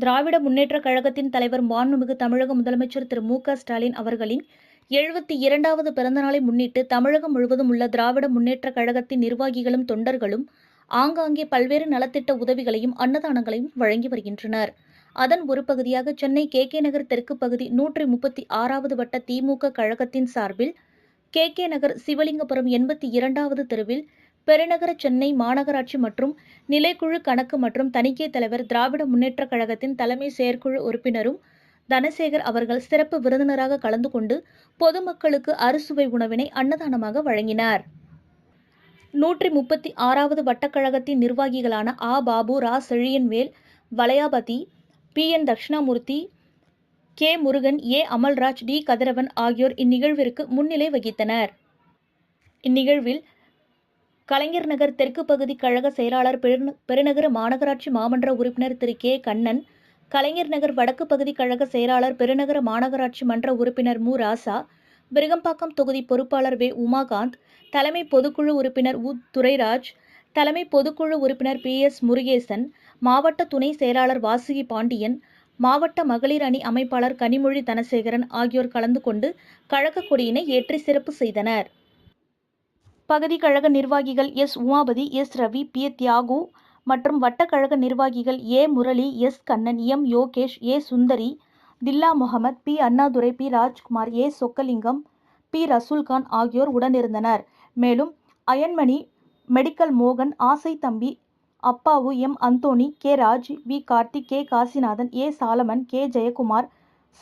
திராவிட முன்னேற்றக் கழகத்தின் தலைவர் மாண்புமிகு தமிழக முதலமைச்சர் திரு மு.க.ஸ்டாலின் அவர்களின் 72வது பிறந்தநாளை முன்னிட்டு தமிழகம் முழுவதும் உள்ள திராவிட முன்னேற்றக் கழகத்தின் நிர்வாகிகளும் தொண்டர்களும் ஆங்காங்கே பல்வேறு நலத்திட்ட உதவிகளையும் அன்னதானங்களையும் வழங்கி வருகின்றனர். அதன் ஒரு பகுதியாக சென்னை கே. நகர் தெற்கு பகுதி 136வது வட்ட திமுக கழகத்தின் சார்பில் கே. நகர் சிவலிங்கபுரம் 82வது தெருவில் பெருநகர சென்னை மாநகராட்சி மற்றும் நிலைக்குழு கணக்கு மற்றும் தணிக்கை தலைவர் திராவிட முன்னேற்றக் கழகத்தின் தலைமை செயற்குழு உறுப்பினரும் தனசேகர் அவர்கள் சிறப்பு விருந்தினராக கலந்து கொண்டு பொதுமக்களுக்கு அறுசுவை உணவினை அன்னதானமாக வழங்கினார். 136வது வட்டக்கழகத்தின் நிர்வாகிகளான ஆ. பாபு, ரா. செழியன்வேல், வளையாபதி, பி.என். தட்சிணாமூர்த்தி, கே. முருகன், ஏ. அமல்ராஜ், டி. கதிரவன் ஆகியோர் இந்நிகழ்விற்கு முன்னிலை வகித்தனர். இந்நிகழ்வில் கலைஞர் நகர் தெற்கு பகுதி கழக செயலாளர் பெருநகர மாநகராட்சி மாமன்ற உறுப்பினர் திரு கே. கண்ணன், கலைஞர் நகர் வடக்கு பகுதி கழக செயலாளர் பெருநகர மாநகராட்சி மன்ற உறுப்பினர் மு. ராசா, விருகம்பாக்கம் தொகுதி பொறுப்பாளர் வே. உமாகாந்த், தலைமை பொதுக்குழு உறுப்பினர் உ. துரைராஜ், தலைமை பொதுக்குழு உறுப்பினர் பி. எஸ். முருகேசன், மாவட்ட துணை செயலாளர் வாசுகி பாண்டியன், மாவட்ட மகளிர் அணி அமைப்பாளர் கனிமொழி தனசேகரன் ஆகியோர் கலந்து கொண்டு கழக கொடியினை ஏற்றி சிறப்பு செய்தனர். பகுதி கழக நிர்வாகிகள் S. Umapathi, S. Ravi, P. Thiyagu மற்றும் வட்டக்கழக நிர்வாகிகள் A. Murali, S. Kannan, M. Yogesh, A. Sundari, Thilla Mohammed, P. Annadurai, P. Rajkumar, A. Chockalingam, P. Rasulkhan ஆகியோர் உடனிருந்தனர். மேலும் அயன்மணி, மெடிக்கல் மோகன், Aasai Thambi, Appavu, M. Anthony, K. Raj, V. Karthik, K. Kasinathan, A. Solomon, K. Jayakumar,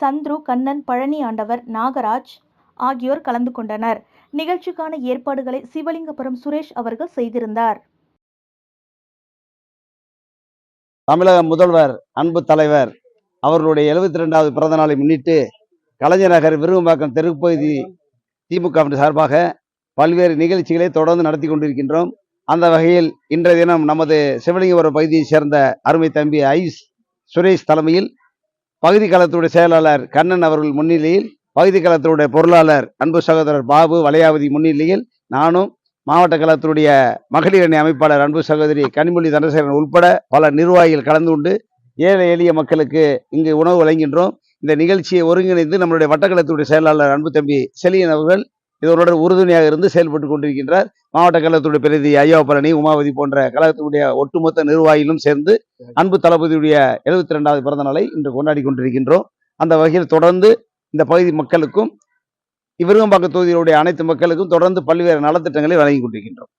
Chandru, Kannan, Palani Andavar, Nagaraj ஆகியோர் கலந்து கொண்டனர். நிகழ்ச்சிக்கான ஏற்பாடுகளை சிவலிங்கபுரம் சுரேஷ் அவர்கள் செய்திருந்தார். தமிழக முதல்வர் அன்பு தலைவர் அவர்களுடைய 72வது பிறந்த நாளை முன்னிட்டு கலைஞர் நகர் விருகம்பாக்கம் தெற்குப்பகுதி திமுக சார்பாக பல்வேறு நிகழ்ச்சிகளை தொடர்ந்து நடத்தி கொண்டிருக்கின்றோம். அந்த வகையில் இன்றைய தினம் நமது சிவலிங்கபுரம் பகுதியைச் சேர்ந்த அருமை தம்பி சுரேஷ் தலைமையில் பகுதி கழகத்துடைய செயலாளர் கண்ணன் அவர்கள் முன்னிலையில், பகுதி கழகத்துடைய பொருளாளர் அன்பு சகோதரர் பாபு, வளையாவதி முன்னிலையில் நானும், மாவட்ட கழகத்துடைய மகளிர் அணி அமைப்பாளர் அன்பு சகோதரி கனிமொழி தனசேகரன் உட்பட பல நிர்வாகிகள் கலந்து கொண்டு ஏழை எளிய மக்களுக்கு இங்கு உணவு வழங்குகின்றோம். இந்த நிகழ்ச்சியை ஒருங்கிணைந்து நம்முடைய வட்டக்கழகத்துடைய செயலாளர் அன்பு தம்பி செழியன் அவர்கள் இதனுடன் உறுதுணையாக இருந்து செயல்பட்டு கொண்டிருக்கின்றார். மாவட்ட கழகத்துடைய பிரதி ஐயாவப்பரணி, உமாவதி போன்ற கழகத்துடைய ஒட்டுமொத்த நிர்வாகிகளும் சேர்ந்து அன்பு தளபதியுடைய 72வது பிறந்த நாளை இன்று கொண்டாடி கொண்டிருக்கின்றோம். அந்த வகையில் தொடர்ந்து இந்த பகுதி மக்களுக்கும் விருகம்பாக்கம் தொகுதியினுடைய அனைத்து மக்களுக்கும் தொடர்ந்து பல்வேறு நலத்திட்டங்களை வழங்கி கொண்டிருக்கின்றோம்.